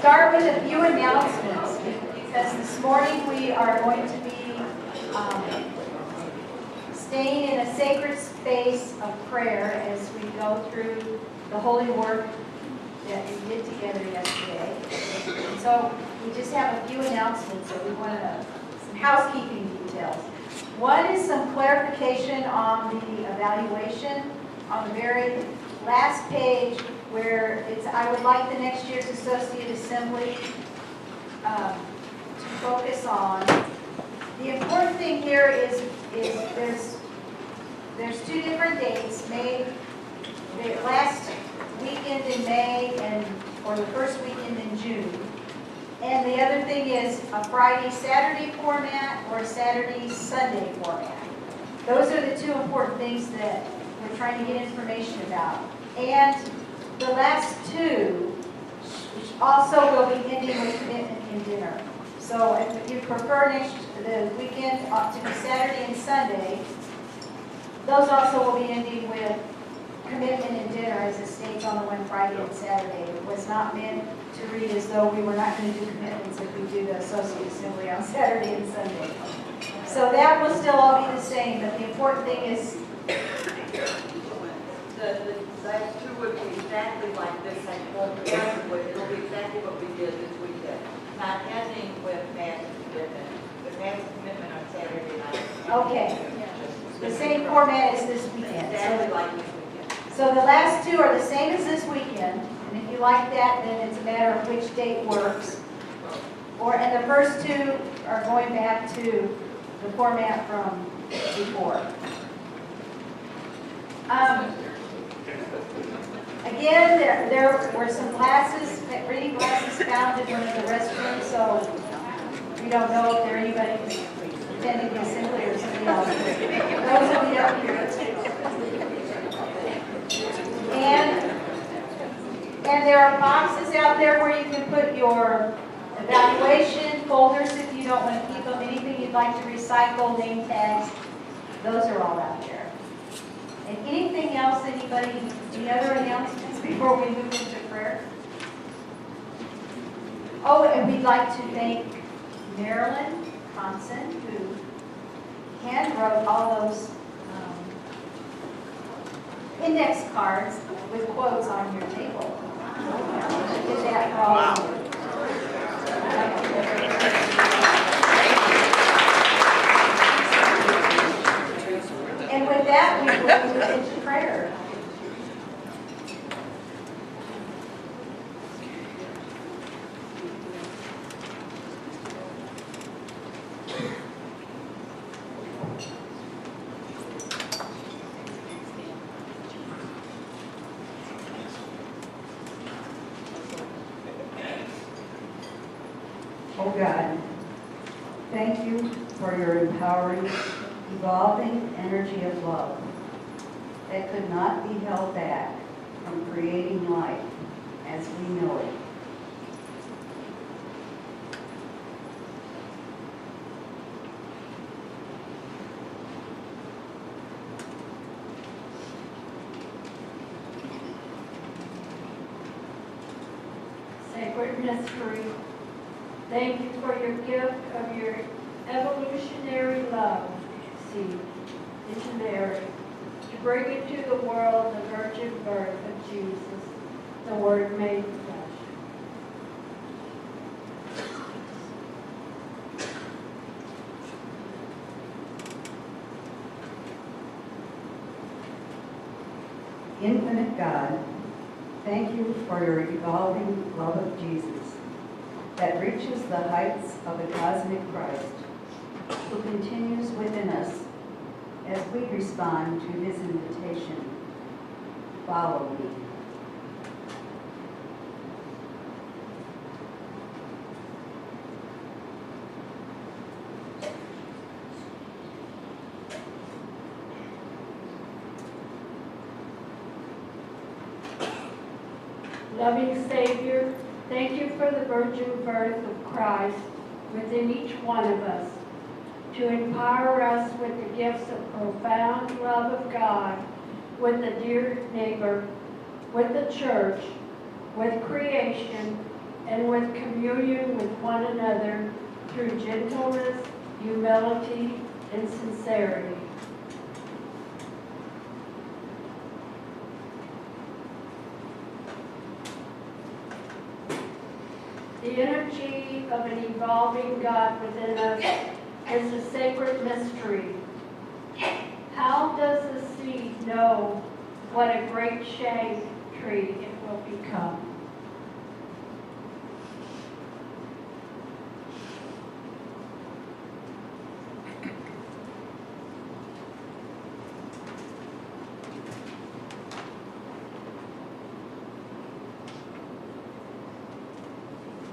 start with a few announcements because this morning we are going to be staying in a sacred space of prayer as we go through the holy work that we did together yesterday. And so we just have a few announcements, so we want some housekeeping details. One is some clarification on the evaluation on the very last page where it's, I would like the next year's Associate Assembly to focus on. The important thing here is there's two different dates, May, the last weekend in May or the first weekend in June. And the other thing is a Friday-Saturday format or a Saturday-Sunday format. Those are the two important things that we're trying to get information about. And the last two also will be ending with commitment and dinner. So if you prefer the weekend to be Saturday and Sunday, those also will be ending with commitment and dinner as it states on the one Friday and Saturday. It was not meant to read as though we were not going to do commitments if we do the Associate Assembly on Saturday and Sunday. So that will still all be the same, but the important thing is the last two would be exactly like this, and it'll be exactly what we did this weekend. Not ending with mass commitment, but mass commitment on Saturday night. okay. The same format as this weekend. Exactly like this weekend. So the last two are the same as this weekend, and if you like that, then it's a matter of which date works. And the first two are going back to the format from before. Again, there were some classes, reading classes found in one of the restrooms, so we don't know if there anybody who's attending the assembly or somebody else. Those will be up here. And there are boxes out there where you can put your evaluation folders if you don't want to keep them. Anything you'd like to recycle, name tags, those are all out there. And anything else, anybody, any other announcements before we move into prayer? Oh, and we'd like to thank Marilyn Conson, who hand-wrote all those index cards with quotes on your table. She did that for all of you. And with that, we will move into prayer. Oh God, thank you for your empowering, evolving energy of love that could not be held back from creating life as we know it. Sacred mystery, thank you for your gift of your evolutionary love, seed, into Mary, to bring into the world the virgin birth of Jesus, the Word made flesh. Infinite God, thank you for your evolving love of Jesus that reaches the heights of the cosmic Christ, who continues within us as we respond to his invitation, follow me. Loving Savior, thank you for the virgin birth of Christ within each one of us, to empower us with the gifts of profound love of God, with the dear neighbor, with the church, with creation, and with communion with one another through gentleness, humility, and sincerity. The energy of an evolving God within us is a sacred mystery. How does the seed know what a great shade tree it will become?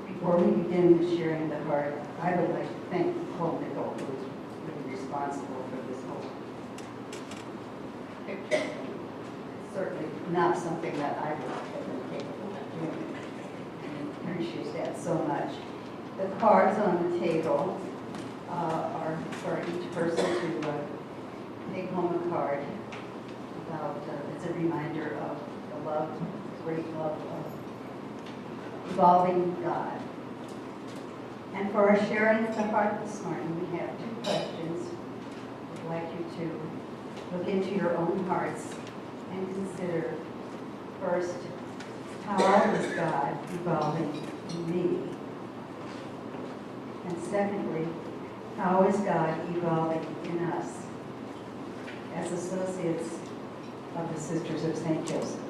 Before we begin with sharing the heart, I would like to thank Nicole, who is really responsible for this whole picture. It's certainly not something that I would have been capable of doing. And I appreciate that so much. The cards on the table are for each person to take home a card about, it's a reminder of the love, great love of evolving God. And for our sharing of the heart this morning, we have 2 questions. I'd like you to look into your own hearts and consider, first, how is God evolving in me? And secondly, how is God evolving in us as associates of the Sisters of St. Joseph?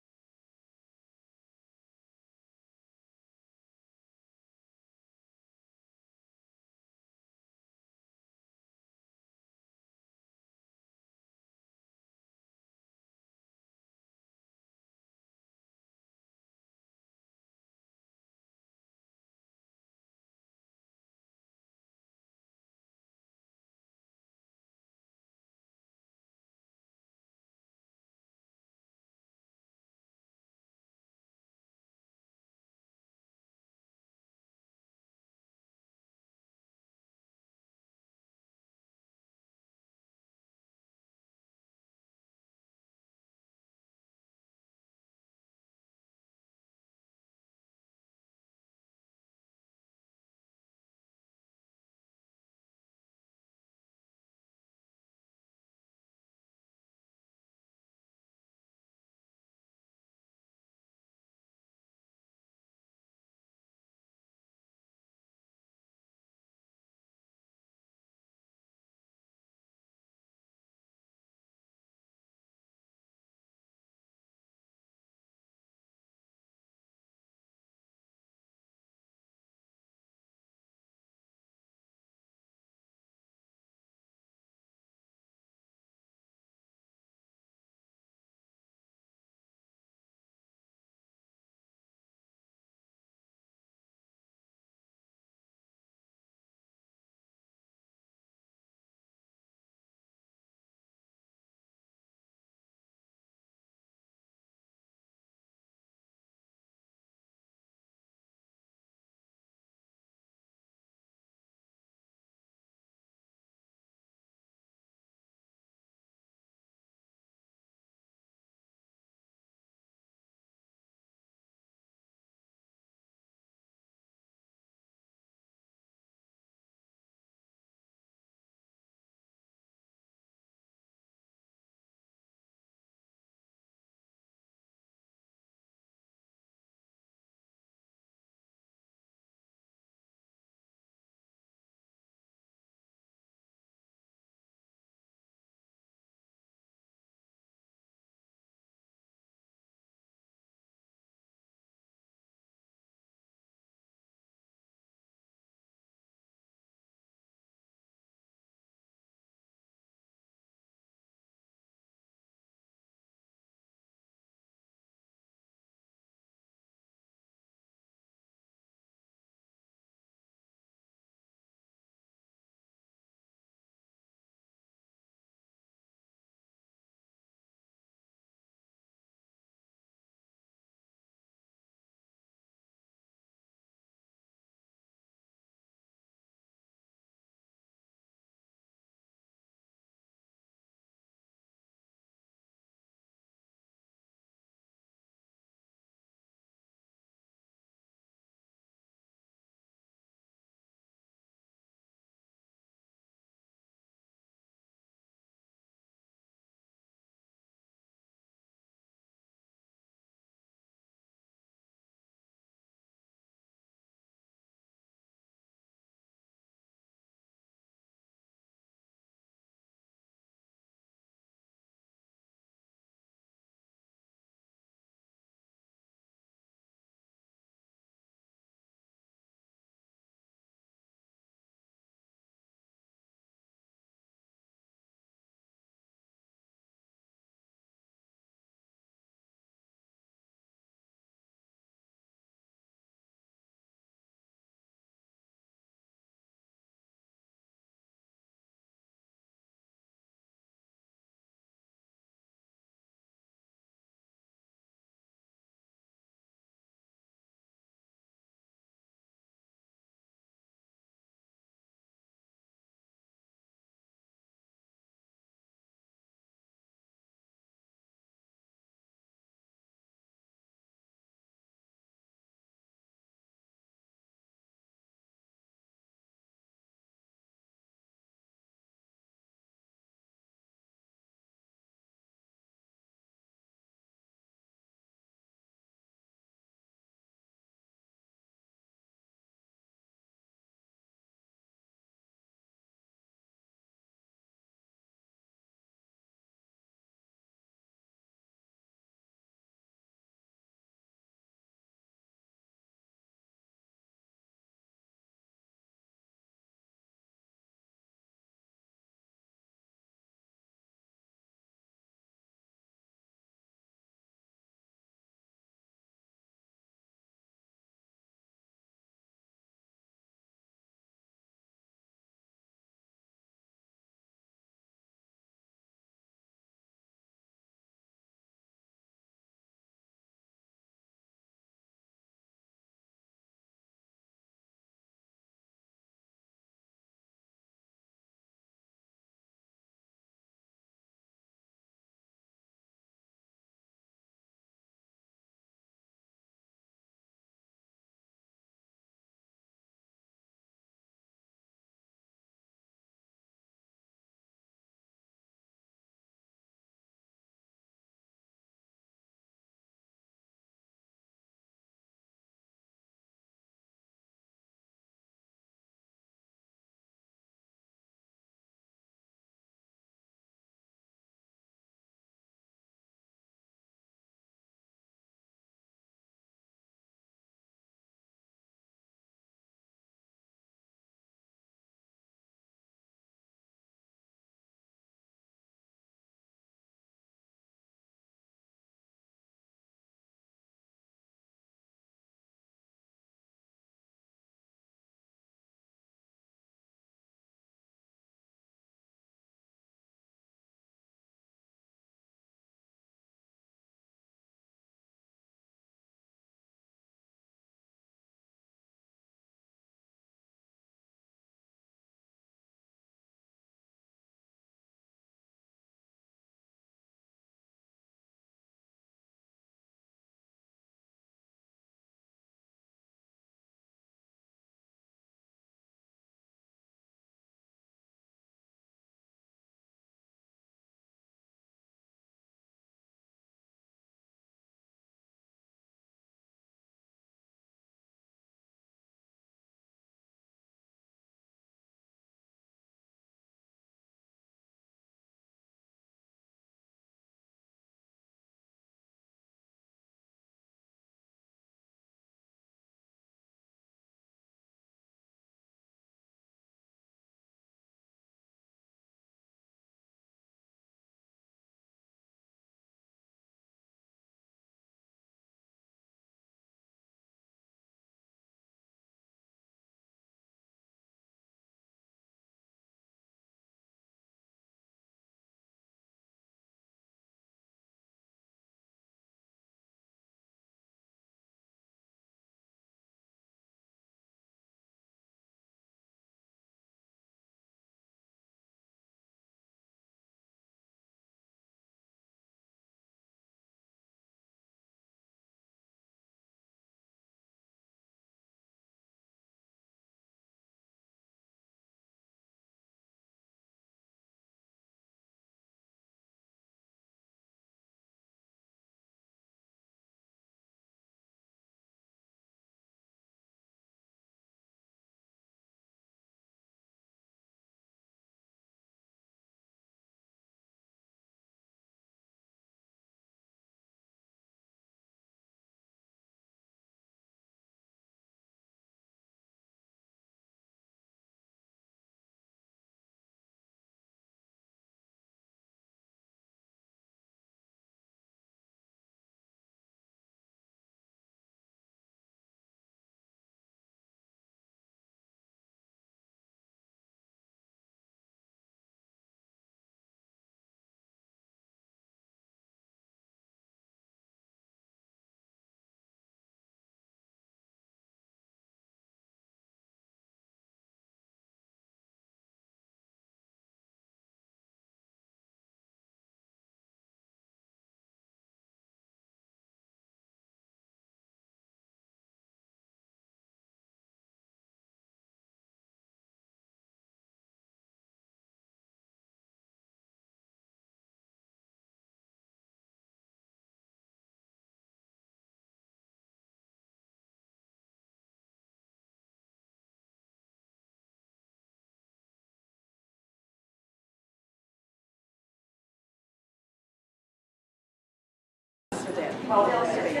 Well, they'll continue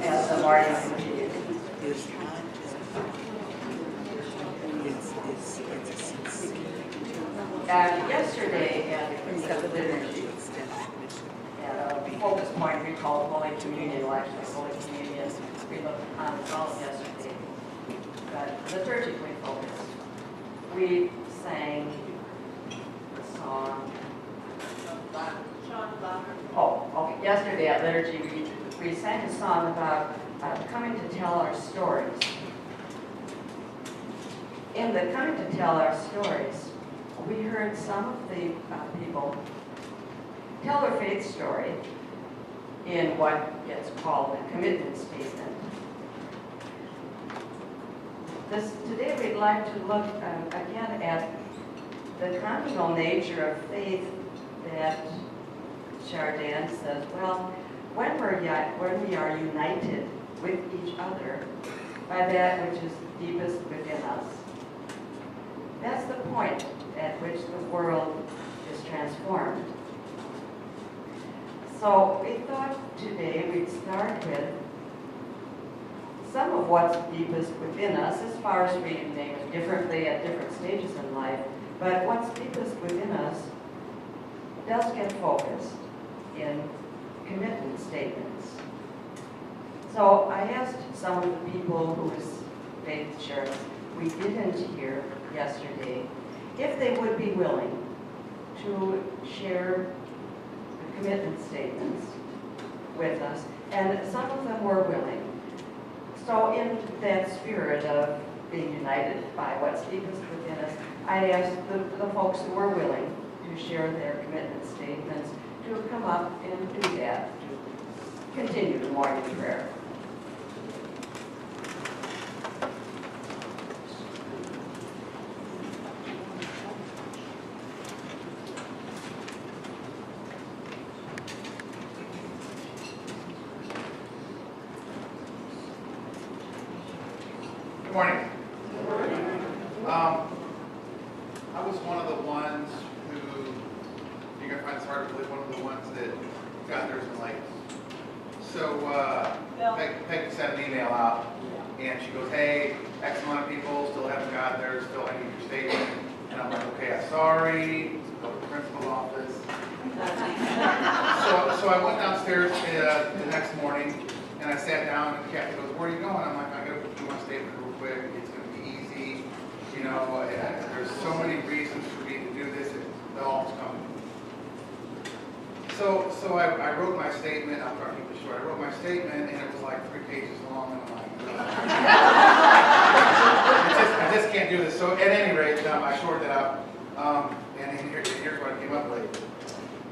as the morning continues. Yesterday at the liturgy, focus point we called Holy Communion, well actually Holy Communion, we looked on its own yesterday. But liturgically focused, we sang the song. Oh, okay. Yesterday at liturgy, we sang a song about coming to tell our stories. In the coming to tell our stories, we heard some of the people tell their faith story in what gets called a commitment statement. Today we'd like to look again at the communal nature of faith that Chardin says, well, when we are united with each other by that which is deepest within us, that's the point at which the world is transformed. So we thought today we'd start with some of what's deepest within us, as far as we name it differently at different stages in life, but what's deepest within us does get focused in commitment statements. So I asked some of the people whose faith shares we didn't hear yesterday if they would be willing to share the commitment statements with us, and some of them were willing. So in that spirit of being united by what's deepest within us, I asked the folks who were willing to share their commitment statements to come up and do that, to continue the morning prayer. Good morning. I was one of the ones who, you're going to find this hard to believe, one of the ones that got theirs in late. So Peggy sent an email out, and she goes, hey, X amount of people still haven't got theirs, still I need your statement. And I'm like, okay, I'm sorry, go to the principal's office. So I went downstairs the next morning, and I sat down, and Kathy goes, where are you going? I'm like, I got to do my statement real quick. It's going to be easy. You know, there's so many reasons for me to do this. They'll always come. So I wrote my statement. I'll try to keep it short. I wrote my statement, and it was like 3 pages long. And I'm like, I just can't do this. So at any rate, I shorted it up. And here's what I came up with.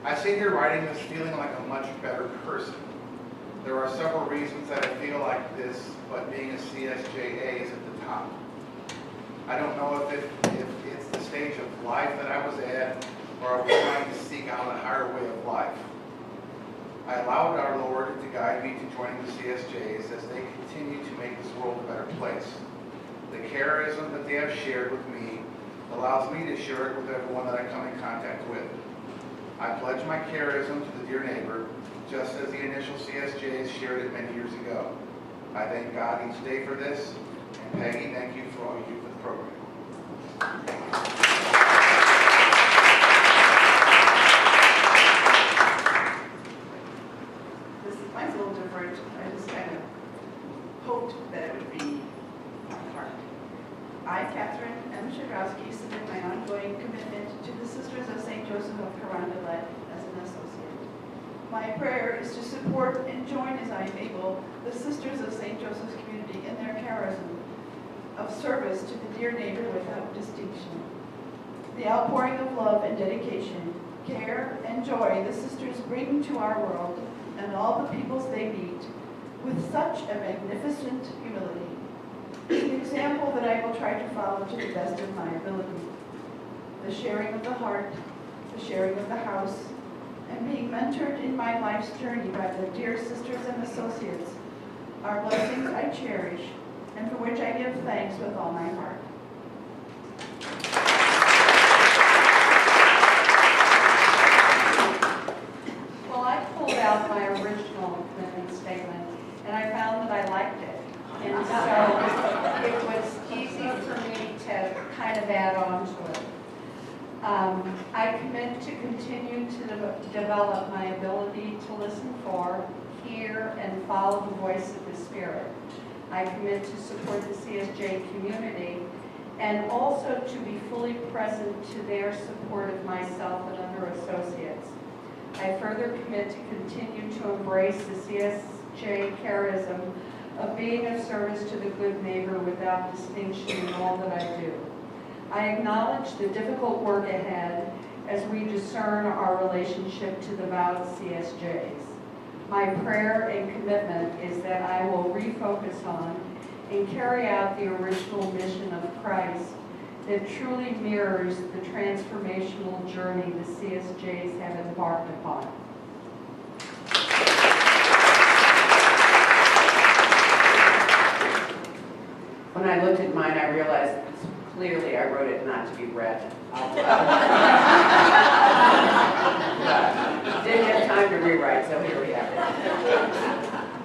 I sit here writing this feeling like a much better person. There are several reasons that I feel like this, but being a CSJA is at the top. I don't know if it's the stage of life that I was at, or I was trying to seek out a higher way of life. I allowed our Lord to guide me to joining the CSJs as they continue to make this world a better place. The charism that they have shared with me allows me to share it with everyone that I come in contact with. I pledge my charism to the dear neighbor, just as the initial CSJs shared it many years ago. I thank God each day for this, and Peggy, thank you for all you do for the program. Mine's a little different. I just kind of hoped that it would be my heart. I, Catherine M. Shadrowski, submit my ongoing commitment to the Sisters of St. Joseph of Carondelet as an associate. My prayer is to support and join as I am able the Sisters of St. Joseph's community in their charism of service to the dear neighbor without distinction. The outpouring of love and dedication, care, and joy the sisters bring to our world and all the peoples they meet with such a magnificent humility is an example that I will try to follow to the best of my ability. The sharing of the heart, the sharing of the house, and being mentored in my life's journey by the dear sisters and associates are blessings I cherish and for which I give thanks with all my heart. Well, I pulled out my original I commit to continue to develop my ability to listen for, hear, and follow the voice of the Spirit. I commit to support the CSJ community and also to be fully present to their support of myself and other associates. I further commit to continue to embrace the CSJ charism of being of service to the good neighbor without distinction in all that I do. I acknowledge the difficult work ahead as we discern our relationship to the vowed CSJs. My prayer and commitment is that I will refocus on and carry out the original mission of Christ that truly mirrors the transformational journey the CSJs have embarked upon. When I looked at mine, I realized clearly I wrote it not to be read out loud. But didn't have time to rewrite, so here we have it.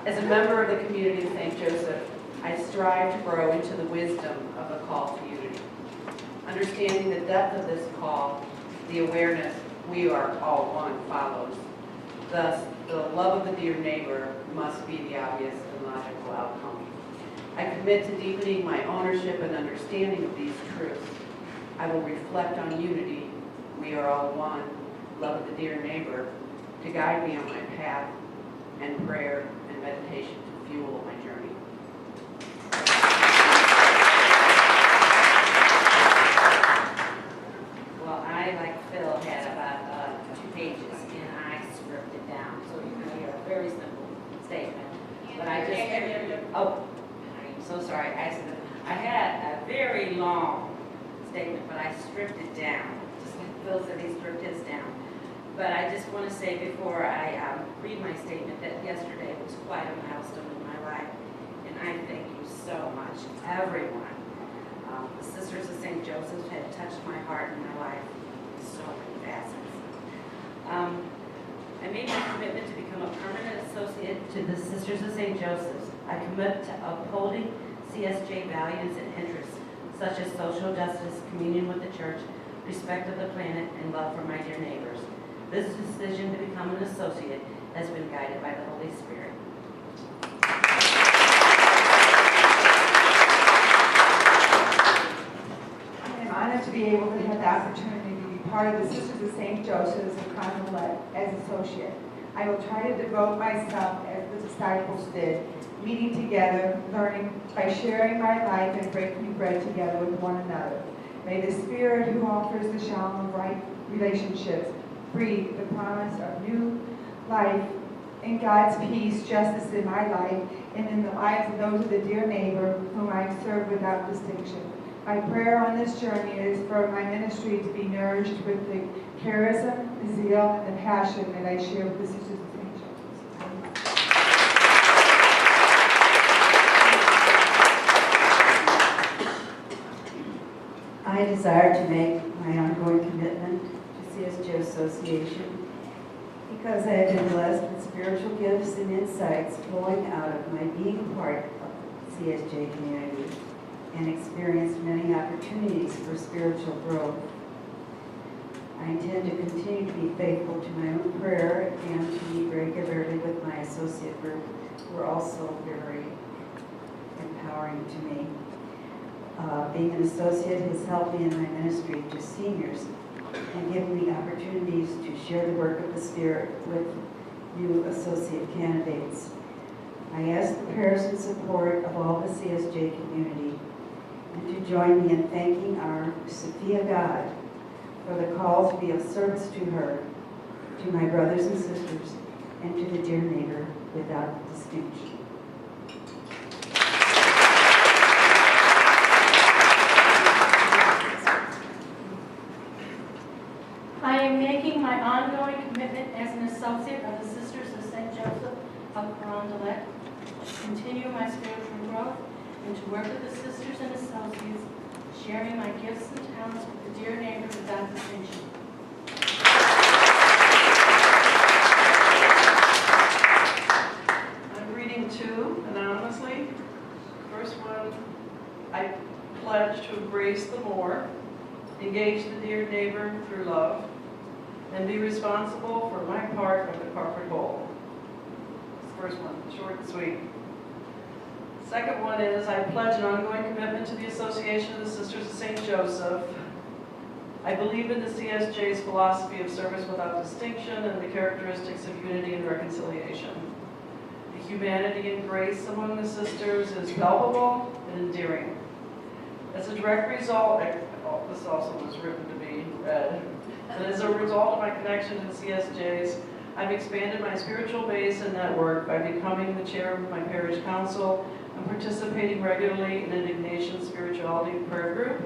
As a member of the community of St. Joseph, I strive to grow into the wisdom of the call to unity. Understanding the depth of this call, the awareness we are all one follows. Thus, the love of the dear neighbor must be the obvious and logical outcome. I commit to deepening my ownership and understanding of these truths. I will reflect on unity, we are all one, love of the dear neighbor, to guide me on my path, and prayer and meditation to fuel my journey. Well, I, like Phil, had about 2 pages, and I scripted down, so you're going to hear a very simple statement. But I just, oh, I'm so sorry. I had a very long statement, but I stripped it down. Just like Phil said, he stripped his down. But I just want to say before I read my statement that yesterday was quite a milestone in my life, and I thank you so much, everyone. The Sisters of St. Joseph had touched my heart and my life in so many facets. I made my commitment to become a permanent associate to the Sisters of St. Joseph's. I commit to upholding CSJ values and interests, such as social justice, communion with the church, respect of the planet, and love for my dear neighbors. This decision to become an associate has been guided by the Holy Spirit. I'm honored to be able to have the opportunity to be part of the Sisters of St. Joseph's of Convalette as associate. I will try to devote myself as the disciples did, meeting together, learning by sharing my life and breaking bread together with one another. May the Spirit who offers the shalom of right relationships breathe the promise of new life and God's peace, justice in my life and in the lives of those of the dear neighbor whom I serve without distinction. My prayer on this journey is for my ministry to be nourished with the charism, the zeal, and the passion that I share with the Sisters of St. Joseph's. I desire to make my ongoing commitment to CSJ Association because I have been blessed with spiritual gifts and insights flowing out of my being a part of the CSJ community and experienced many opportunities for spiritual growth. I intend to continue to be faithful to my own prayer and to meet regularly with my associate group, who are also very empowering to me. Being an associate has helped me in my ministry to seniors and given me opportunities to share the work of the Spirit with new associate candidates. I ask the prayers and support of all the CSJ community and to join me in thanking our Sophia God for the call to be of service to her, to my brothers and sisters, and to the dear neighbor without distinction. I am making my ongoing commitment as an associate of the Sisters of St. Joseph of Carondelet to continue my spiritual growth and to work with the sisters and associates, sharing my gifts and talents with the dear neighbor without distinction. I'm reading 2 anonymously. First one, I pledge to embrace the more, engage the dear neighbor through love, and be responsible for my part of the corporate whole. This first one, short and sweet. Second one is, I pledge an ongoing commitment to the Association of the Sisters of St. Joseph. I believe in the CSJ's philosophy of service without distinction and the characteristics of unity and reconciliation. The humanity and grace among the sisters is palpable and endearing. As a direct result, this also was written to be read, but as a result of my connection to CSJ's, I've expanded my spiritual base and network by becoming the chair of my parish council and participating regularly in an Ignatian spirituality prayer group.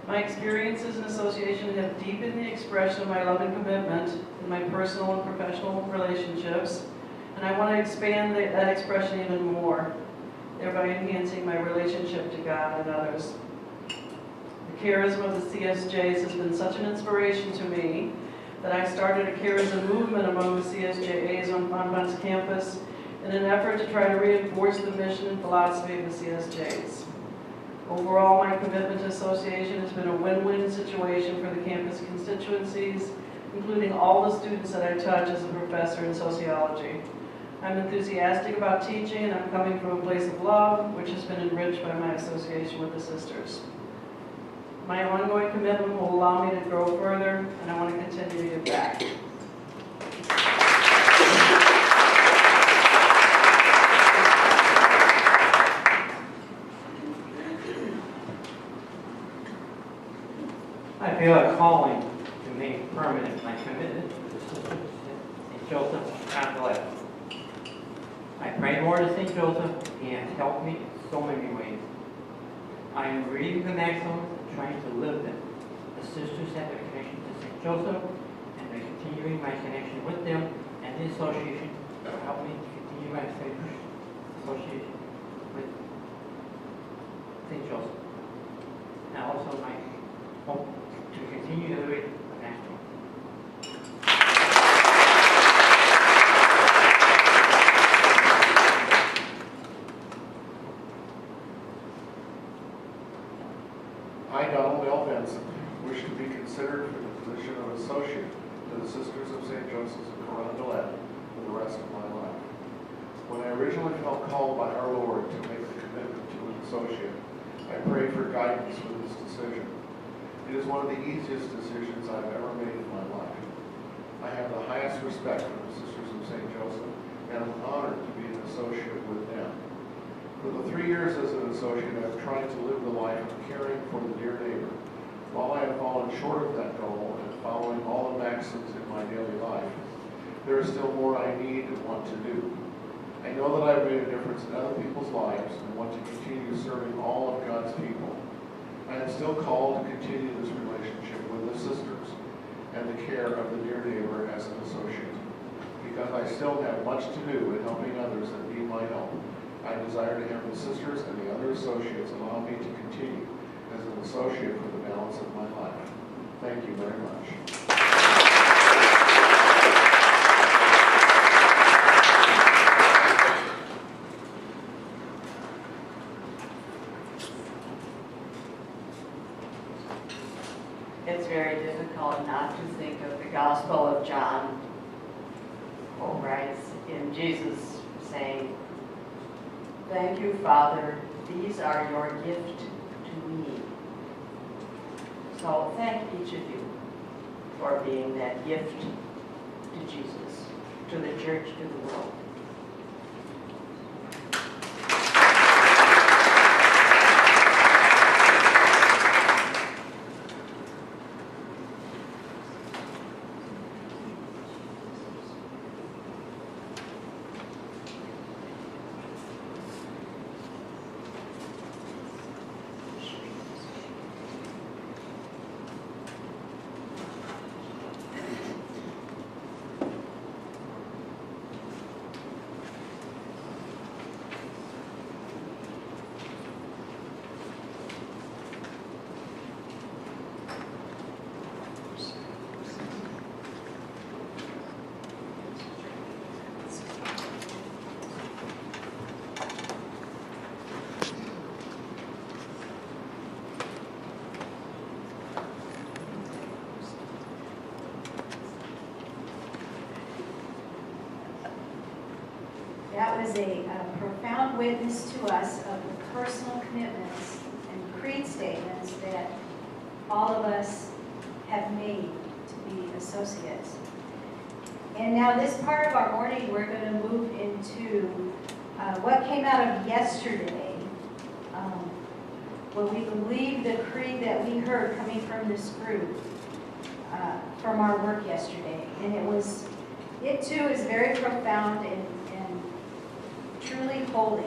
My experiences in association have deepened the expression of my love and commitment in my personal and professional relationships, and I want to expand that expression even more, thereby enhancing my relationship to God and others. The charism of the CSJs has been such an inspiration to me that I started a charism movement among the CSJAs on Bonbon's campus in an effort to try to reinforce the mission and philosophy of the CSJs. Overall, my commitment to association has been a win-win situation for the campus constituencies, including all the students that I touch as a professor in sociology. I'm enthusiastic about teaching, and I'm coming from a place of love, which has been enriched by my association with the sisters. My ongoing commitment will allow me to grow further, and I want to continue to give back. I feel a calling to make permanent my commitment to the Sisters of St. Joseph of Convalescent. I pray more to St. Joseph. He has helped me in so many ways. I am reading the maxims and trying to live them. The sisters have a connection to St. Joseph, and by continuing my connection with them and the association will help me to continue my association with St. Joseph. And also my hope to continue to read the national. I, Donald L. Benson, wish to be considered for the position of associate to the Sisters of St. Joseph's of Carondelet for the rest of my life. When I originally felt called by our Lord to make the commitment to an associate, I prayed for guidance with this decision. It is one of the easiest decisions I've ever made in my life. I have the highest respect for the Sisters of St. Joseph, and I'm honored to be an associate with them. For the 3 years as an associate, I've tried to live the life of caring for the dear neighbor. While I have fallen short of that goal and following all the maxims in my daily life, there is still more I need and want to do. I know that I've made a difference in other people's lives and want to continue serving all of God's people. I am still called to continue this relationship with the sisters and the care of the dear neighbor as an associate. Because I still have much to do in helping others that need my help, I desire to have the sisters and the other associates allow me to continue as an associate for the balance of my life. Thank you very much. It's very difficult not to think of the Gospel of John, who writes in Jesus saying, "Thank you, Father, these are your gift to me." So thank each of you for being that gift to Jesus, to the church, to the world. was a profound witness to us of the personal commitments and creed statements that all of us have made to be associates. And now this part of our morning, we're going to move into what came out of yesterday, what we believe the creed that we heard coming from this group, from our work yesterday. And it too is very profound and truly holy.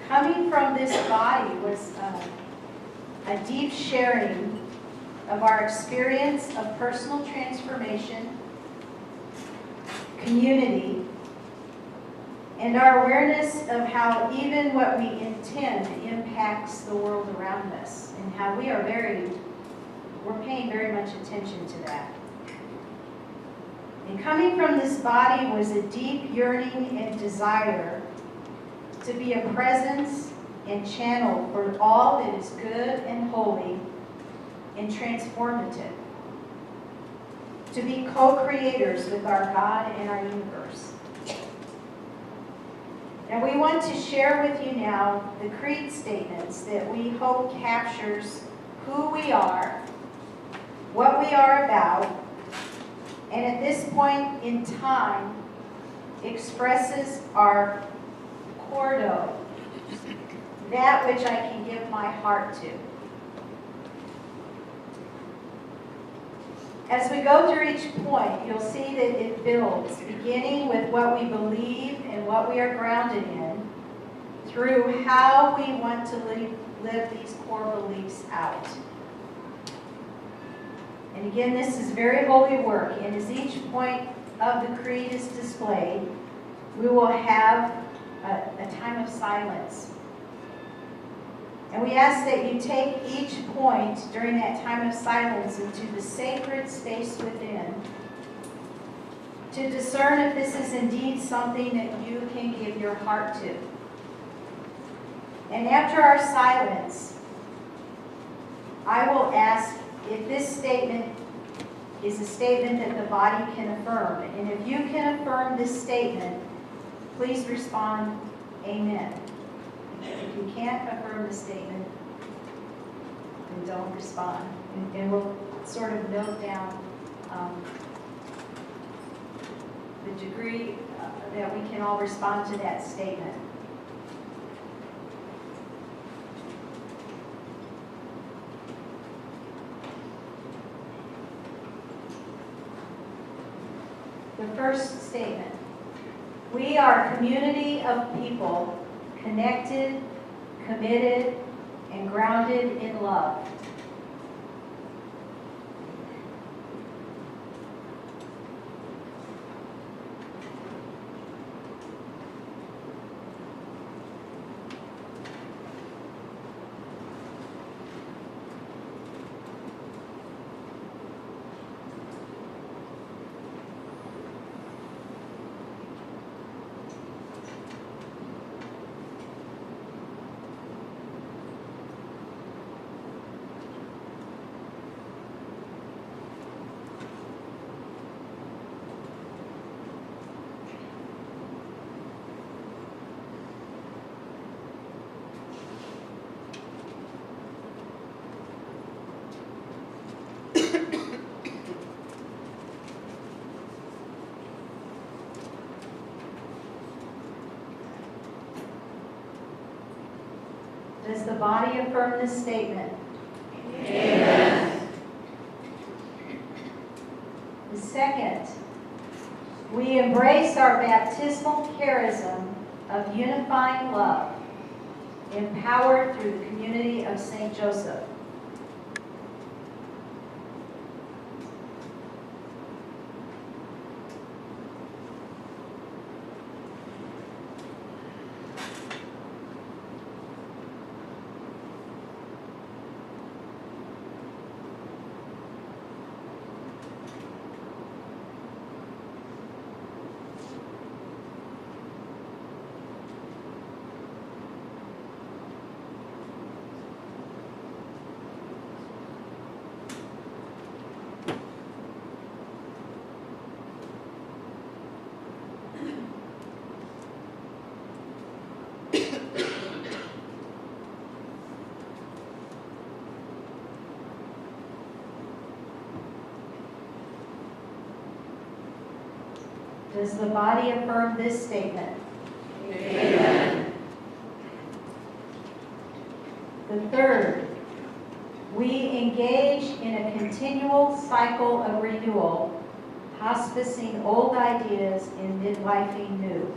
Coming from this body was a deep sharing of our experience of personal transformation, community, and our awareness of how even what we intend impacts the world around us, and how we're paying very much attention to that. And coming from this body was a deep yearning and desire to be a presence and channel for all that is good and holy and transformative. To be co-creators with our God and our universe. And we want to share with you now the creed statements that we hope captures who we are, what we are about, and at this point in time expresses our cordo, that which I can give my heart to. As we go through each point, you'll see that it builds, beginning with what we believe and what we are grounded in, through how we want to live these core beliefs out. And again, this is very holy work, and as each point of the creed is displayed, we will have a time of silence. And we ask that you take each point during that time of silence into the sacred space within to discern if this is indeed something that you can give your heart to. And after our silence, I will ask if this statement is a statement that the body can affirm. And if you can affirm this statement, please respond, amen. If you can't affirm the statement, then don't respond. And we'll sort of note down the degree that we can all respond to that statement. The first statement. We are a community of people connected, committed, and grounded in love. Does the body affirm this statement? Amen. The second, we embrace our baptismal charism of unifying love, empowered through the community of St. Joseph. Does the body affirm this statement? Amen. The third, we engage in a continual cycle of renewal, hospicing old ideas and midlifing new.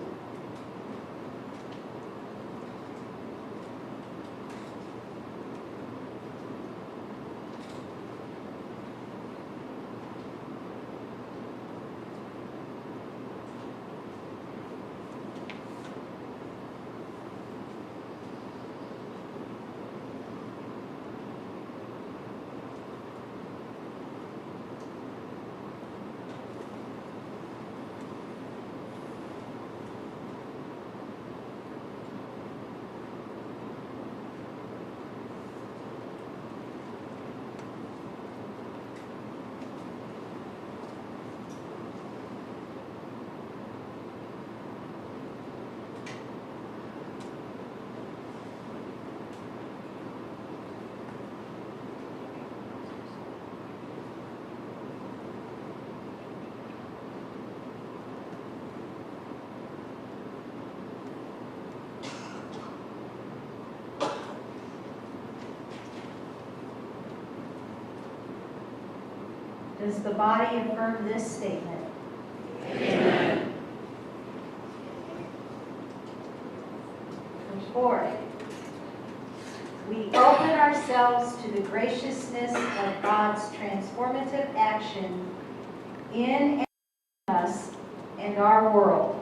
Does the body affirm this statement? Amen. And fourth, we open ourselves to the graciousness of God's transformative action in and around us and our world.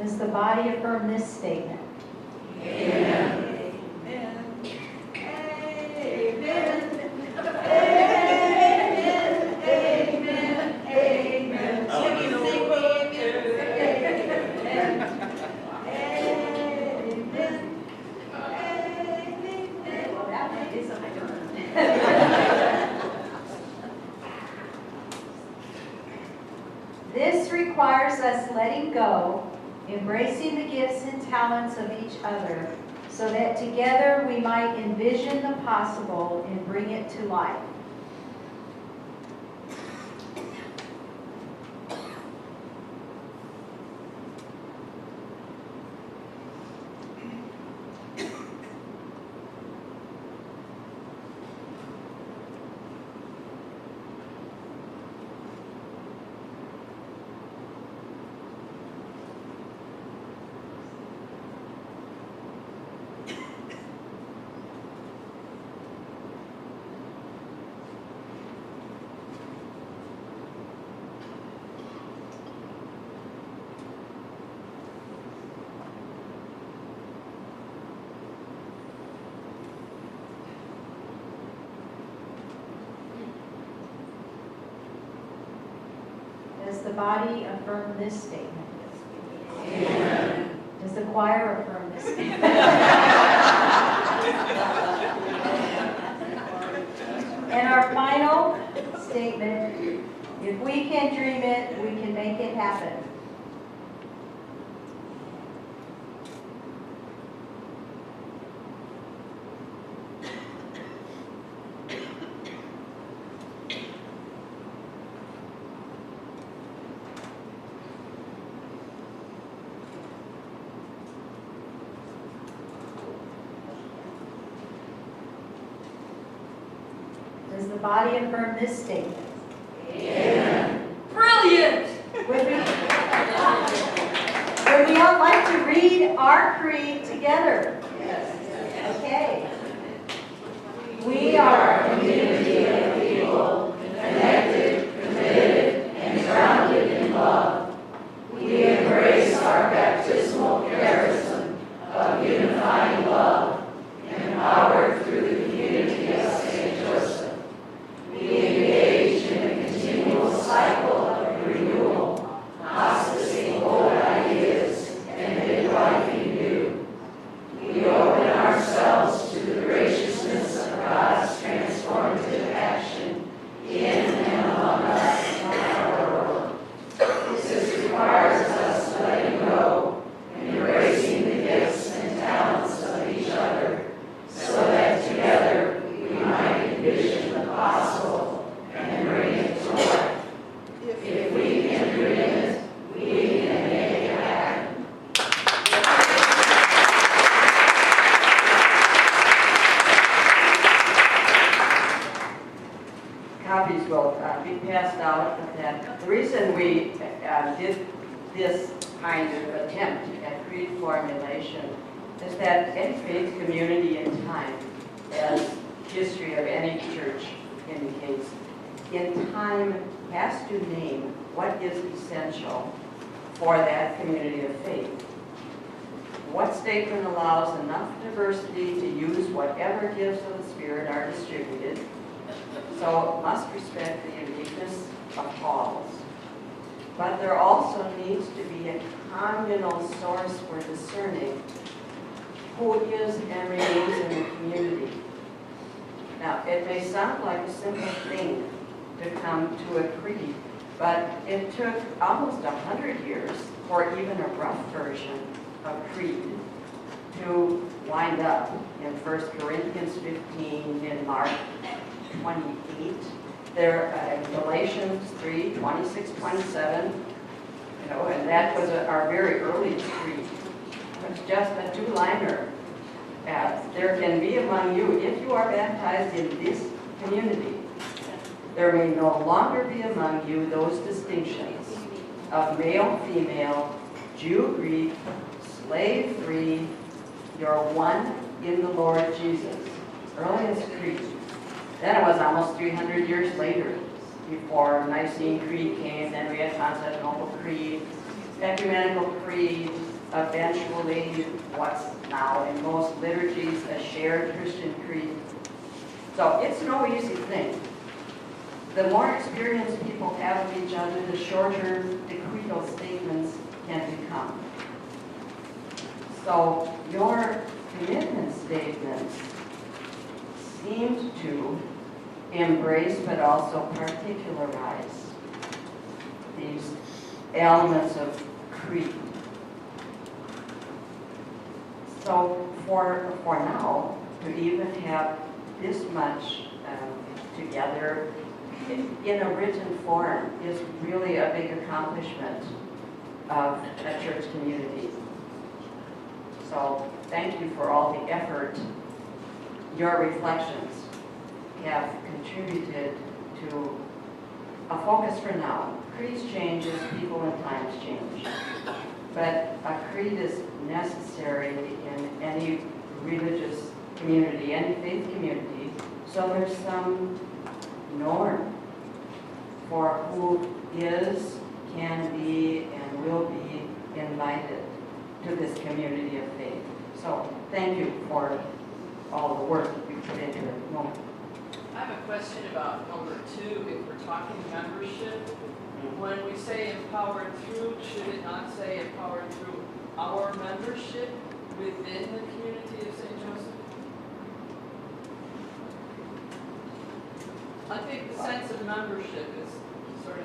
Does the body affirm this statement? Amen. Well, that might be something. This requires us letting go, embracing the gifts and talents of each other, so that together we might envision the possible and bring it to life. Does the body affirm this statement? Amen. Does the choir affirm this statement? And our final statement, if we can dream it, we can make it happen. Does the body affirm this statement? Brilliant! Would we all like to read our creed together? Yes. Okay. We are a community of people, connected, committed, and grounded in love. We embrace our baptismal charism of unifying love, empowered through the community of St. Joseph. We engage in a continual cycle of renewal, hospicing old ideas and midlifing new. We open ourselves to the graciousness of God's transformative action in and among us and our world. This requires us letting go, embracing the gifts and talents of each other, so that together we might envision the possible and bring it to life. If we can dream it, we can make it happen. Copies will be passed out of that. The reason we did this kind of attempt at creed formulation is that any faith community in time, as history of any church indicates, in time has to name what is essential for that community of faith. What statement allows enough diversity to use whatever gifts of the Spirit are distributed, so it must respect the uniqueness of all. But there also needs to be a communal source for discerning who is and remains in the community. Now, it may sound like a simple thing to come to a creed, but it took almost 100 years for even a rough version of creed to wind up in 1 Corinthians 15, in Mark 28, there, Galatians 3, 26, 27, and that was our very early creed. It was just a two-liner. There can be among you, if you are baptized in this community, there may no longer be among you those distinctions of male, female, Jew, Greek, slave, free, you're one in the Lord Jesus. Earliest creed. Then it was almost 300 years later before Nicene Creed came. Then we had Constantinople Creed, Ecumenical Creed, eventually what's now in most liturgies a shared Christian creed. So it's no easy thing. The more experience people have with each other, the shorter the creedal statements can become. So your commitment statements seemed to embrace but also particularize these elements of creed. So for now, to even have this much together in a written form is really a big accomplishment of a church community. So thank you for all the effort. Your reflections have contributed to a focus for now. Creeds change as people and times change. But a creed is necessary in any religious community, any faith community, so there's some norm for who is, can be, and will be invited to this community of faith. So thank you for all the work you put into it. I have a question about number 2. If we're talking membership, when we say empowered through, should it not say empowered through our membership within the community of St. Joseph? I think the sense of membership is sort of,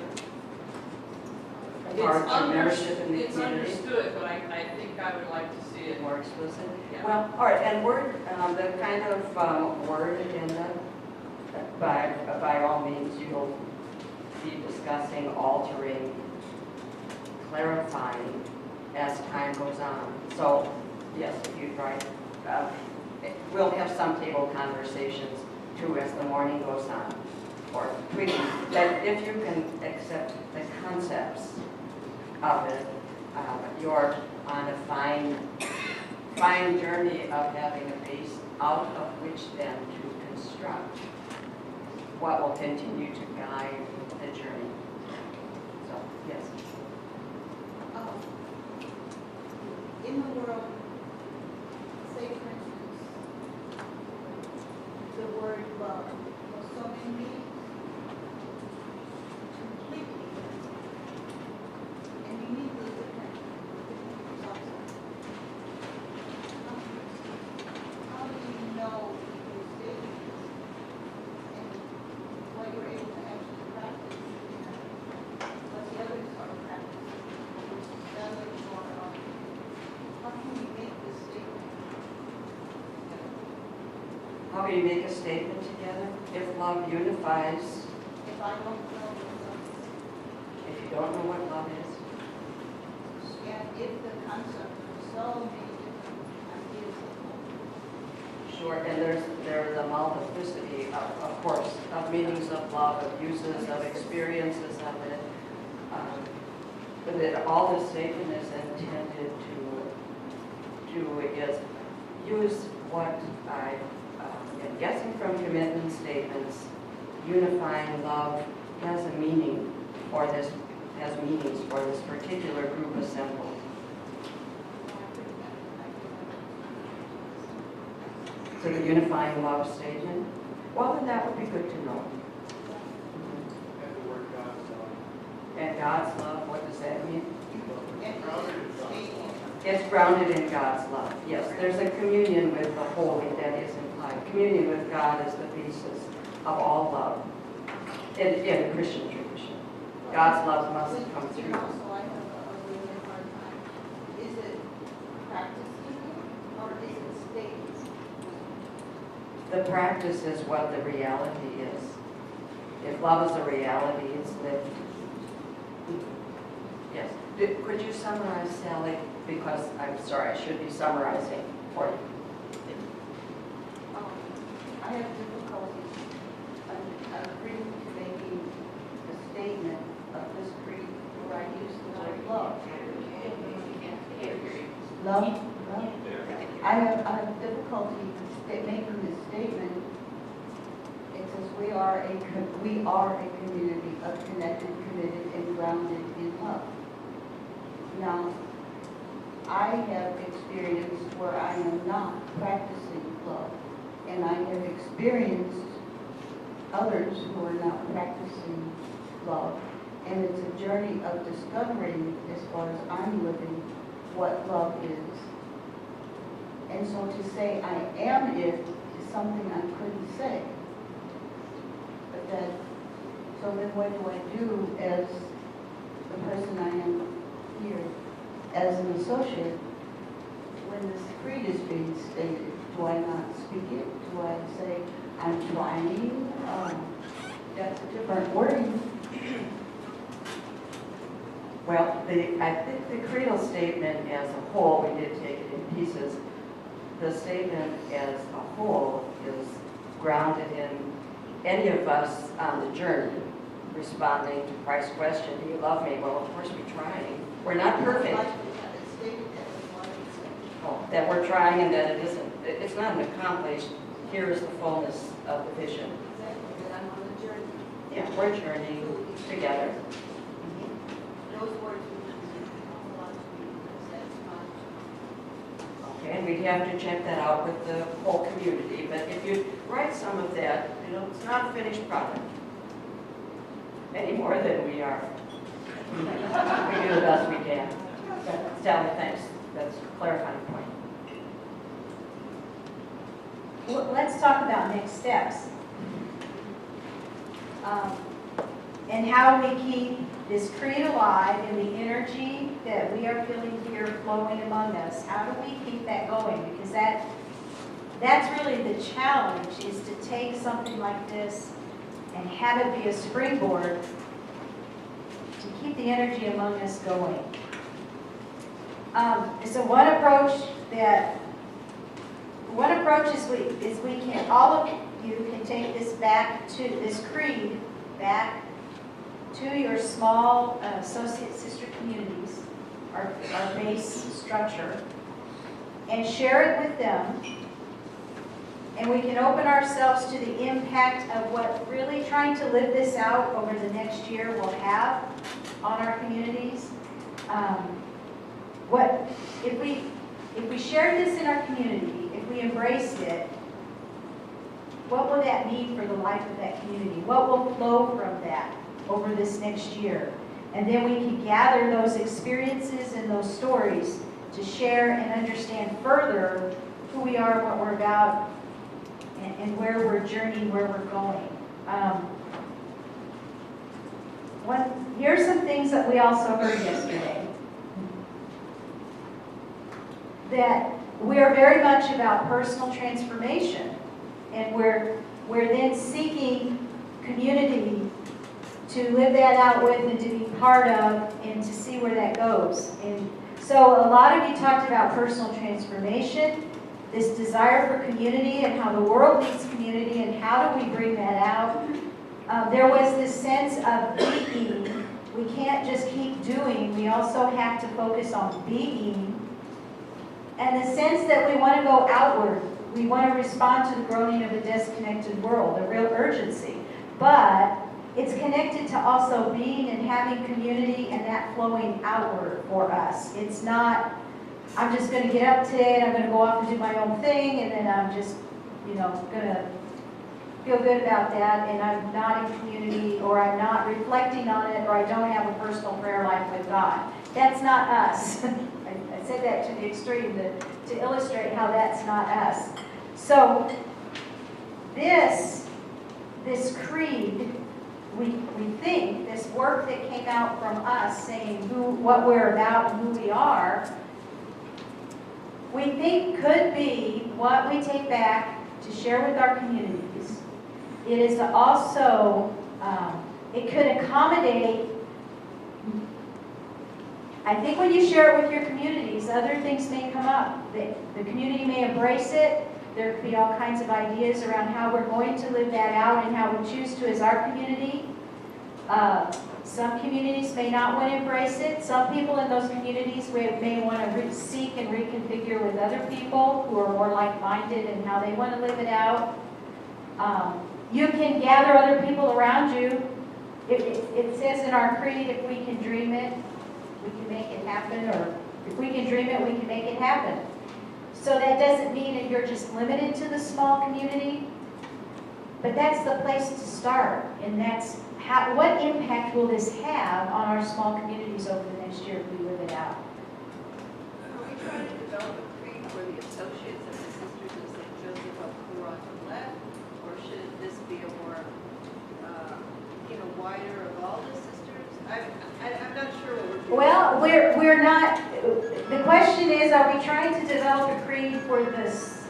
Membership in the it's community. understood, but I think I would like to see it More explicit. Yeah. Well, all right, and word, the kind of word agenda, by all means, you'll be discussing, altering, clarifying as time goes on. So, yes, if you'd write, we'll have some table conversations too as the morning goes on. or tweaking, that if you can accept the concepts of it, you're on a fine journey of having a base out of which then to construct what will continue to guide the journey. So, yes. In the world, say for instance, the word love, so many meanings, completely and uniquely different. How do you know your statements and what you're able to actually practice? What the others are practicing, the others are how can we make this statement? How can you make a statement together? If love unifies, If I don't know what love if you don't know what love is, is, and if the concept of so many different ideas of sure, and there's a multiplicity, of course, of meanings of love, of uses, of experiences of it. But that all the statement is intended to do is use what I am guessing from commitment statements, unifying love has a meaning for this, has meanings for this particular group assembled. So the unifying love statement, well, then that would be good to know. And the word God's love. And God's love, what does that mean? and It's grounded in God's love. Yes, there's a communion with the holy that is implied. Communion with God is the basis of all love in Christian tradition. God's love must come through. Also, I have a really hard time. Is it practicing it or is it stating? The practice is what the reality is. If love is a reality, it's lived. Yes. Could you summarize, Sally? Because I'm sorry, I should be summarizing for you. I have difficulties agreeing to making a statement of this creed where I use the word love. Love? I have difficulty making this statement. It says we are a community of connected, committed, and grounded in love. Now, I have experienced where I am not practicing love, and I have experienced others who are not practicing love, and it's a journey of discovering, as far as I'm living, what love is. And so to say I am it is something I couldn't say. But that, so then what do I do as the person I am here, as an associate, when this creed is being stated? Do I not speak it? Do I say I'm trying? That's a different wording. Well, I think the creedal statement as a whole, we did take it in pieces. The statement as a whole is grounded in any of us on the journey, responding to Christ's question, do you love me? Well, of course we're trying. We're not perfect. Oh, that we're trying and that it isn't. It's not an accomplished, here is the fullness of the vision. That I'm on the journey. Yeah, we're journeying together. Those words would mean a lot to me because that's not. Okay, and we'd have to check that out with the whole community. But if you write some of that, you know, it's not a finished product. Any more than we are. We do the best we can. Sally, thanks. That's a clarifying point. Well, let's talk about next steps. And how we keep this creed alive and the energy that we are feeling here flowing among us. How do we keep that going? Because that's really the challenge, is to take something like this and have it be a springboard to keep the energy among us going. So one approach that one approach is we can, all of you can take this back to, this creed, back to your small associate sister communities, our base structure, and share it with them. And we can open ourselves to the impact of what really trying to live this out over the next year will have on our communities. What if we shared this in our community, if we embraced it, what will that mean for the life of that community? What will flow from that over this next year? And then we can gather those experiences and those stories to share and understand further who we are, what we're about, and where we're journeying, where we're going. Here's some things that we also heard yesterday. That we are very much about personal transformation, and we're then seeking community to live that out with and to be part of and to see where that goes. And so a lot of you talked about personal transformation, this desire for community and how the world needs community and how do we bring that out. There was this sense of being. We can't just keep doing, we also have to focus on being. And the sense that we want to go outward, we want to respond to the groaning of a disconnected world, a real urgency. But it's connected to also being and having community and that flowing outward for us. It's not, I'm just going to get up today and I'm going to go off and do my own thing and then I'm just, going to feel good about that and I'm not in community or I'm not reflecting on it or I don't have a personal prayer life with God. That's not us. I said that to the extreme to illustrate how that's not us. So this creed, we think this work that came out from us saying what we're about and who we are, we think could be what we take back to share with our communities. It is to also, it could accommodate, I think when you share it with your communities, other things may come up. The community may embrace it. There could be all kinds of ideas around how we're going to live that out and how we choose to as our community. Some communities may not want to embrace it. Some people in those communities may want to seek and reconfigure with other people who are more like-minded in how they want to live it out. You can gather other people around you. It says in our creed, if we can dream it, we can make it happen, or if we can dream it, we can make it happen. So that doesn't mean that you're just limited to the small community, but that's the place to start, and that's what impact will this have on our small communities over the next year if we live it out? Are we trying to develop a creed for the associates of the Sisters of St. Joseph of Courant-Lette, or should this be a more, wider of all the sisters? I'm not sure what we're doing. Well, we're not. The question is, are we trying to develop a creed for the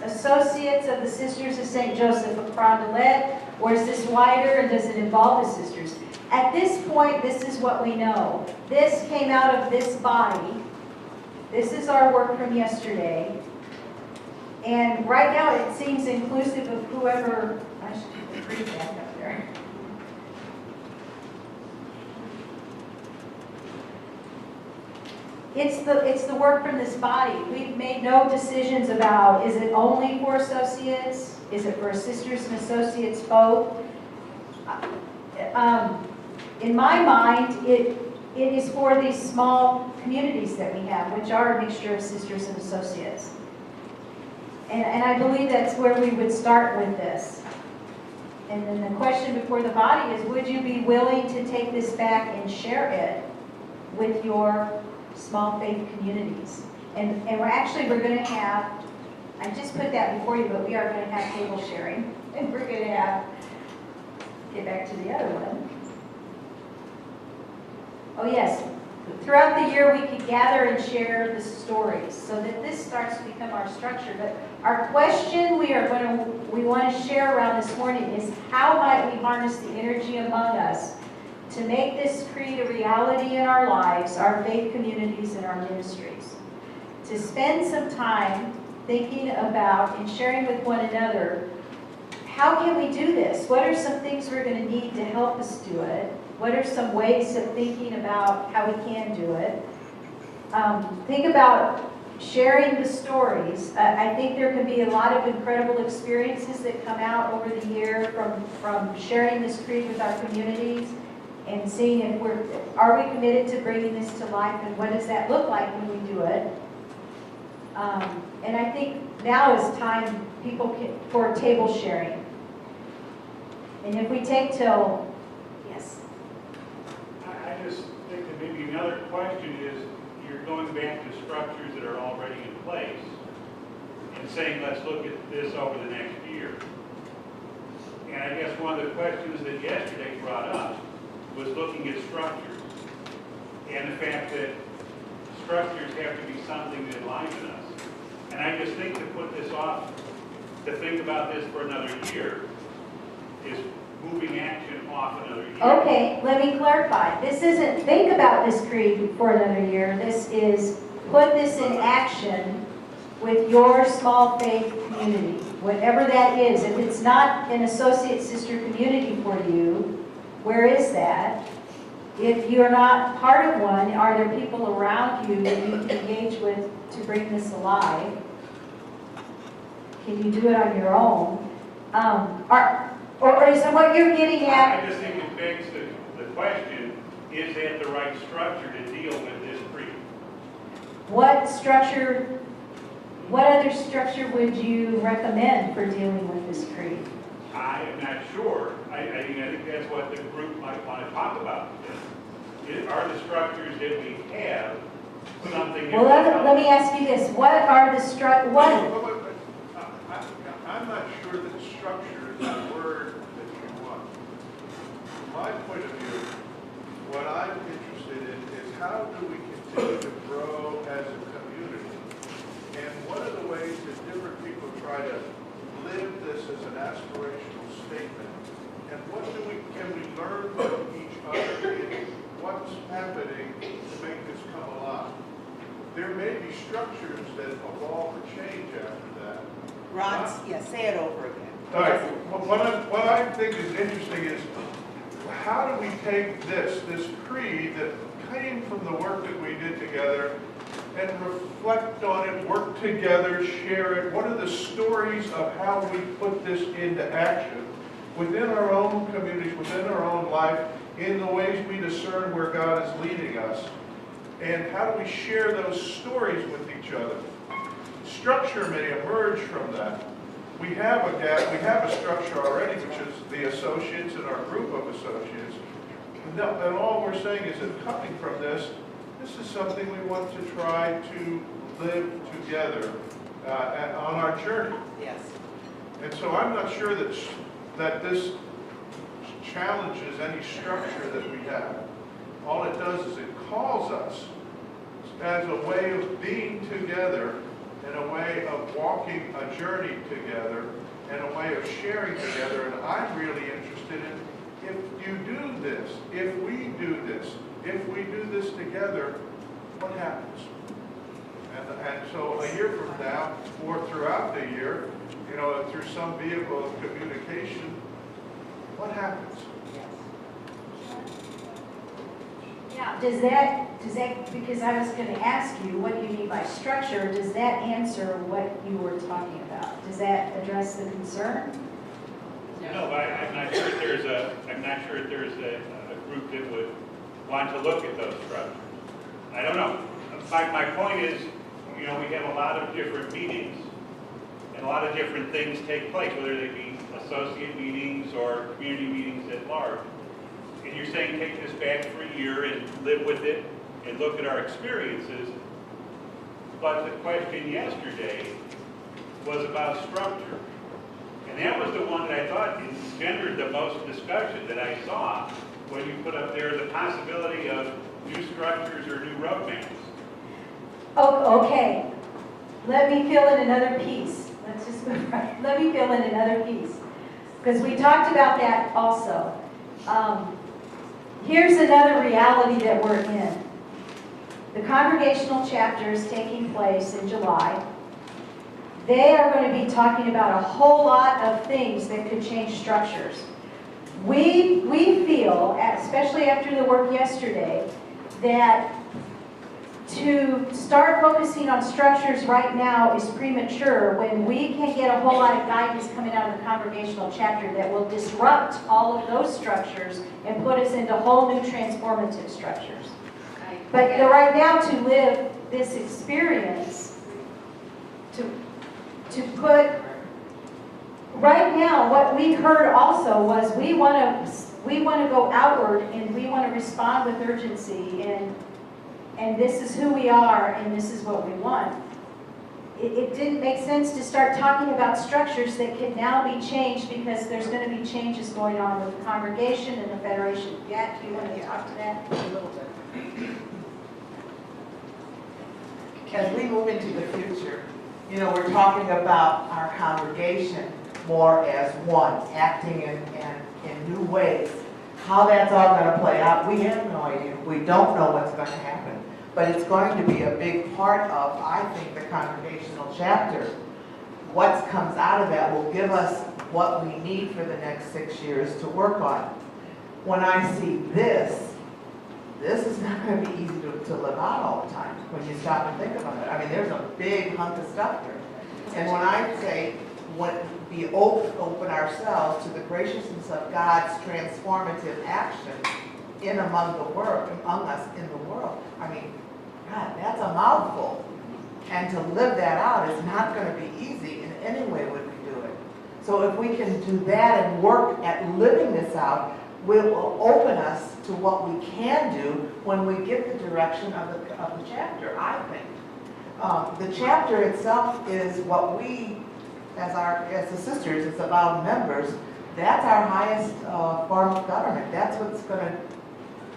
associates of the Sisters of St. Joseph of Courant-Lette, or is this wider and does it involve the sisters? At this point, this is what we know. This came out of this body. This is our work from yesterday. And right now, it seems inclusive of whoever. I should put the creed back up there. It's the work from this body. We've made no decisions about, is it only for associates? Is it for sisters and associates both? In my mind, it is for these small communities that we have, which are a mixture of sisters and associates. And I believe that's where we would start with this. And then the question before the body is, would you be willing to take this back and share it with your small faith communities? And we're going to have, I just put that before you, but we are going to have table sharing. And we're going to have, get back to the other one. Oh yes, throughout the year we could gather and share the stories so that this starts to become our structure. But our question we want to share around this morning is, how might we harness the energy among us to make this creed a reality in our lives, our faith communities, and our ministries? To spend some time thinking about and sharing with one another, how can we do this? What are some things we're going to need to help us do it? What are some ways of thinking about how we can do it? Think about sharing the stories. I think there can be a lot of incredible experiences that come out over the year from sharing this creed with our communities and seeing if are we committed to bringing this to life, and what does that look like when we do it? And I think now is time for table sharing. And if we take till, yes. I just think that maybe another question is, you're going back to structures that are already in place and saying, let's look at this over the next year. And I guess one of the questions that yesterday brought up was looking at structures and the fact that structures have to be something that enliven us. And I just think to put this off, to think about this for another year, is moving action off another year. Okay, let me clarify. This isn't think about this creed for another year. This is put this in action with your small faith community, whatever that is. If it's not an associate sister community for you, where is that? If you're not part of one, are there people around you that you can engage with to bring this alive? Can you do it on your own? Or is it what you're getting at? I just think it begs the question, is that the right structure to deal with this creed? What other structure would you recommend for dealing with this creed? I am not sure. I think that's what the group might want to talk about. Are the structures that we have something? Well, let me ask you this. What are the I'm not sure that structure is the word that you want. From my point of view, what I'm interested in is how do we continue to grow as a community? And one of the ways that different people try to live this as an aspirational statement, and what can we learn from each other in what's happening to make this come alive? There may be structures that evolve or change after that. Ron, say it over again. All right, what I think is interesting is how do we take this creed that came from the work that we did together and reflect on it, work together, share it? What are the stories of how we put this into action within our own communities, within our own life, in the ways we discern where God is leading us? And how do we share those stories with each other? Structure may emerge from that. We have a structure already, which is the associates and our group of associates. And all we're saying is that coming from this is something we want to try to live together on our journey. Yes. And so I'm not sure that this challenges any structure that we have. All it does is it calls us as a way of being together, and a way of walking a journey together, and a way of sharing together. And I'm really interested in, if you do this, if we do this together, what happens? And so a year from now, or throughout the year, through some vehicle of communication, what happens? Yeah, does that, because I was going to ask you, what do you mean by structure? Does that answer what you were talking about? Does that address the concern? No, I'm not sure if there's a group that would want to look at those structures. I don't know. My point is, we have a lot of different meetings, and a lot of different things take place, whether they be associate meetings or community meetings at large. And you're saying take this back for a year and live with it and look at our experiences. But the question yesterday was about structure. And that was the one that I thought engendered the most discussion that I saw when you put up there the possibility of new structures or new roadmaps. Oh, okay. Let me fill in another piece. Let's just go right. Let me fill in another piece. Because we talked about that also. Here's another reality that we're in. The congregational chapter is taking place in July. they are going to be talking about a whole lot of things that could change structures. We feel, especially after the work yesterday, that to start focusing on structures right now is premature when we can get a whole lot of guidance coming out of the congregational chapter that will disrupt all of those structures and put us into whole new transformative structures. But right now, to live this experience, to put, right now, what we heard also was we want to go outward and we want to respond with urgency, and this is who we are and this is what we want. It didn't make sense to start talking about structures that can now be changed because there's going to be changes going on with the congregation and the federation. Yeah, do you want to talk to that a little bit? As we move into the future, you know, we're talking about our congregation more as one, acting in new ways. How that's all going to play out, we have no idea. We don't know what's going to happen. But it's going to be a big part of, I think, the congregational chapter. What comes out of that will give us what we need for the next 6 years to work on. When I see this is not going to be easy to live out all the time when you stop and think about it. I mean, there's a big hunk of stuff there. And when I say, be open ourselves to the graciousness of God's transformative action among us in the world, I mean, God, that's a mouthful. And to live that out is not going to be easy in any way would we do it. So if we can do that and work at living this out, will open us to what we can do when we get the direction of the chapter, I think. The chapter itself is what we, as the sisters, it's about members. That's our highest form of government. That's what's going to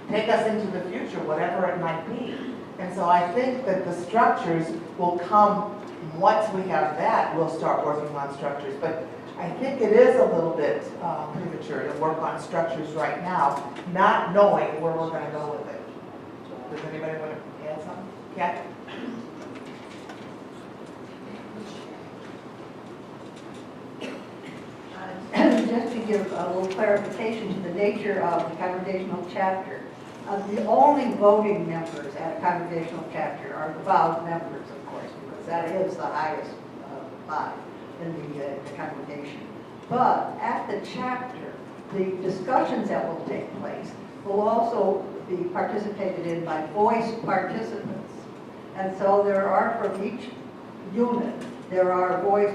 take us into the future, whatever it might be. And so I think that the structures will come, once we have that, we'll start working on structures. But I think it is a little bit premature to work on structures right now, not knowing where we're going to go with it. Does anybody want to add something? Kat? Just to give a little clarification to the nature of the congregational chapter, the only voting members at a congregational chapter are the vowed members, of course, because that is the highest body in the congregation. But at the chapter, the discussions that will take place will also be participated in by voice participants. And so there are, from each unit, there are voice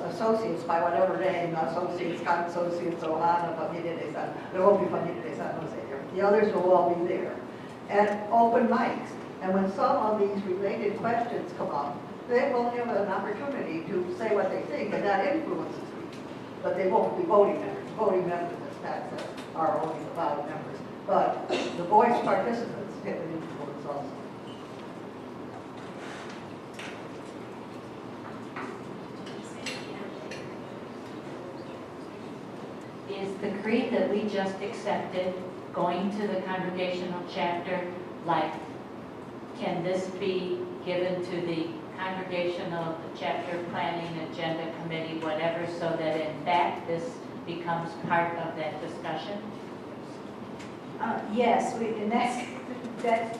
associates by whatever name, associates, consociates, Ohana, Familia de San, there won't be Familia de San Jose here. The others will all be there. And open mics. And when some of these related questions come up, they will have an opportunity to say what they think, and that influences people. But they won't be voting members. Voting members, as Pat said, are only the vowed members. But the voice participants have an influence also. Is the creed that we just accepted going to the congregational chapter, like, can this be given to the congregational, the chapter planning, agenda committee, whatever, so that in fact this becomes part of that discussion? Yes, and that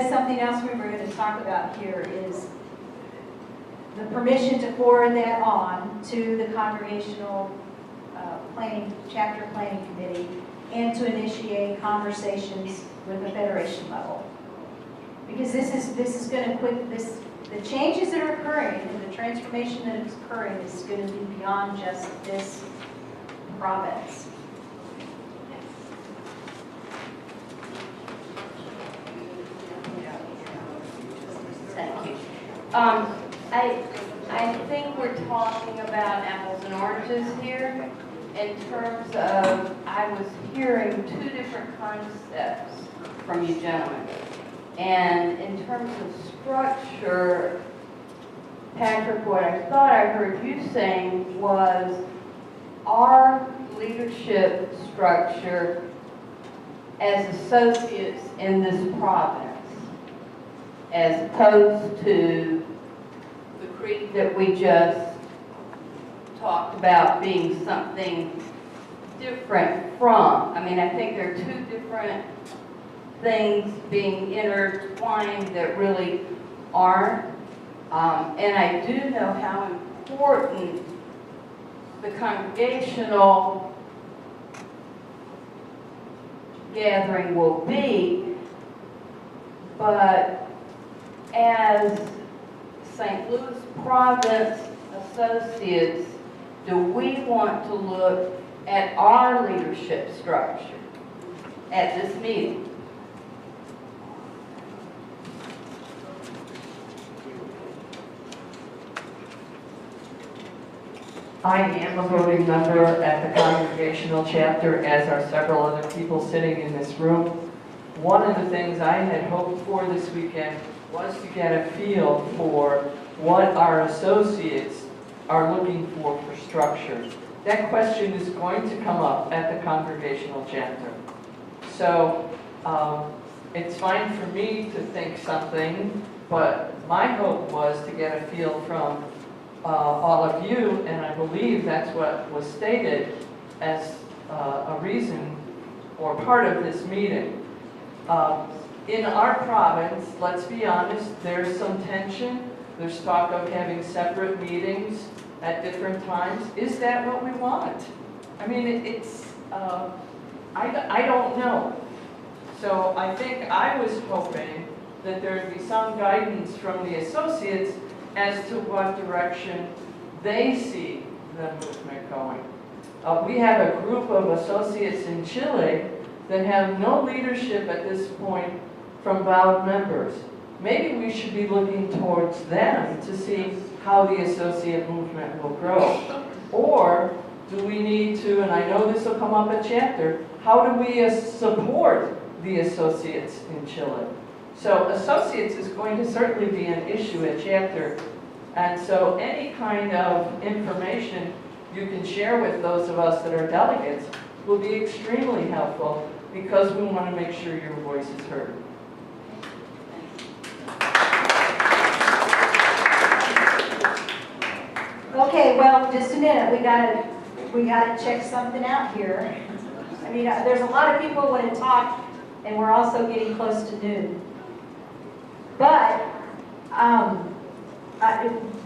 is something else we were going to talk about here, is the permission to forward that on to the congregational chapter planning committee, and to initiate conversations with the federation level. Because this is going to put the changes that are occurring and the transformation that is occurring is going to be beyond just this province. Thank you. I think we're talking about apples and oranges here in terms of, I was hearing two different concepts from you gentlemen. And in terms of structure, Patrick, what I thought I heard you saying was our leadership structure as associates in this province, as opposed to the creed that we just talked about being something different from. I mean, I think there are two different things being intertwined that really aren't. And I do know how important the congregational gathering will be, but as St. Louis Province associates, do we want to look at our leadership structure at this meeting? I am a voting member at the Congregational Chapter, as are several other people sitting in this room. One of the things I had hoped for this weekend was to get a feel for what our associates are looking for structure. That question is going to come up at the Congregational Chapter. So it's fine for me to think something, but my hope was to get a feel from all of you, and I believe that's what was stated as a reason or part of this meeting. In our province, let's be honest, there's some tension. There's talk of having separate meetings at different times. Is that what we want? I mean, I don't know. So I think I was hoping that there'd be some guidance from the associates as to what direction they see the movement going. We have a group of associates in Chile that have no leadership at this point from vowed members. Maybe we should be looking towards them to see how the associate movement will grow. Or do we need to, and I know this will come up at chapter, how do we support the associates in Chile? So associates is going to certainly be an issue at chapter. And so any kind of information you can share with those of us that are delegates will be extremely helpful, because we want to make sure your voice is heard. Okay, well, just a minute, we gotta check something out here. I mean, there's a lot of people want to talk, and we're also getting close to noon. But,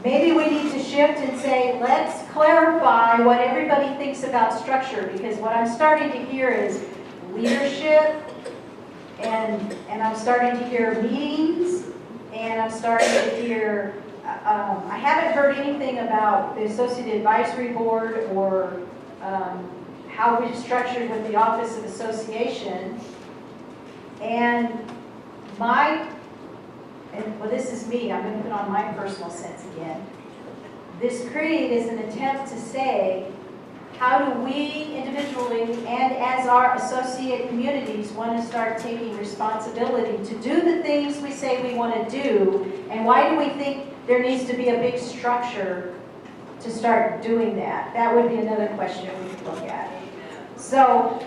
maybe we need to shift and say, let's clarify what everybody thinks about structure, because what I'm starting to hear is leadership, and I'm starting to hear meetings, and I'm starting to hear, I haven't heard anything about the Associate Advisory Board or how we've structured with the Office of Association. And well, this is me, I'm going to put on my personal sense again. This creed is an attempt to say, how do we individually and as our associate communities want to start taking responsibility to do the things we say we want to do, and why do we think there needs to be a big structure to start doing that? That would be another question we could look at. So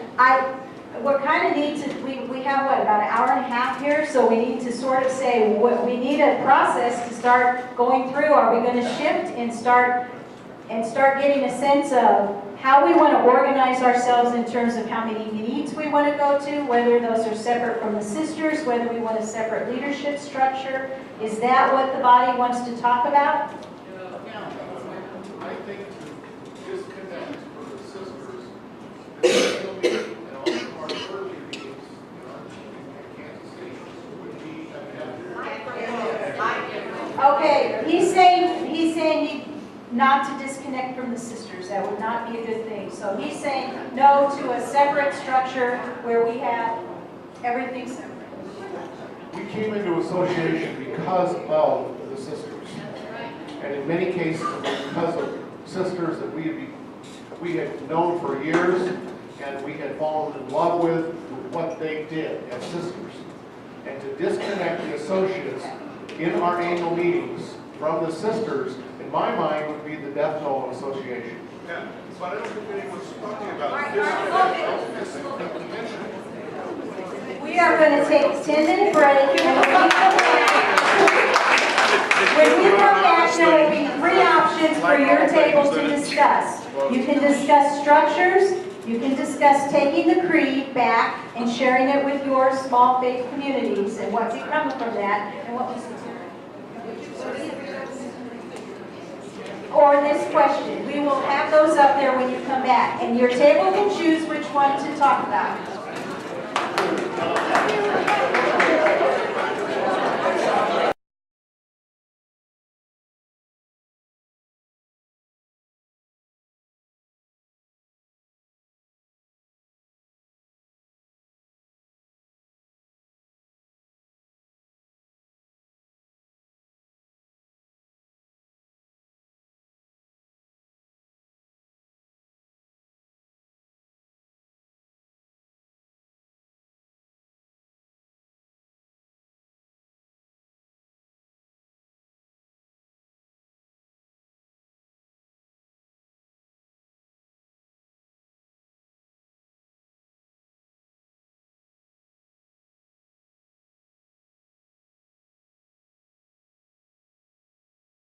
we kind of need to, we have what, about an hour and a half here, so we need to sort of say, what we need a process to start going through. Are we going to shift and start getting a sense of how we want to organize ourselves in terms of how many meetings we want to go to, whether those are separate from the sisters, whether we want a separate leadership structure? Is that what the body wants to talk about? I think to disconnect from the sisters, and also part of early meetings in Kansas City would be Okay, he's saying not to disconnect from the sisters. That would not be a good thing. So he's saying no to a separate structure where we have everything separate. We came into association because of the sisters. And in many cases, because of sisters that we had known for years, and we had fallen in love with what they did as sisters. And to disconnect the associates in our annual meetings from the sisters, in my mind, would be the death knell of association. Yeah, but I don't think anyone's talking about this. We are going to take a 10-minute break. And we'll be back. When we come back, there will be 3 options for your table to discuss. You can discuss structures, you can discuss taking the creed back and sharing it with your small faith communities and what's become from that, and what was or this question. We will have those up there when you come back, and your table can choose which one to talk about.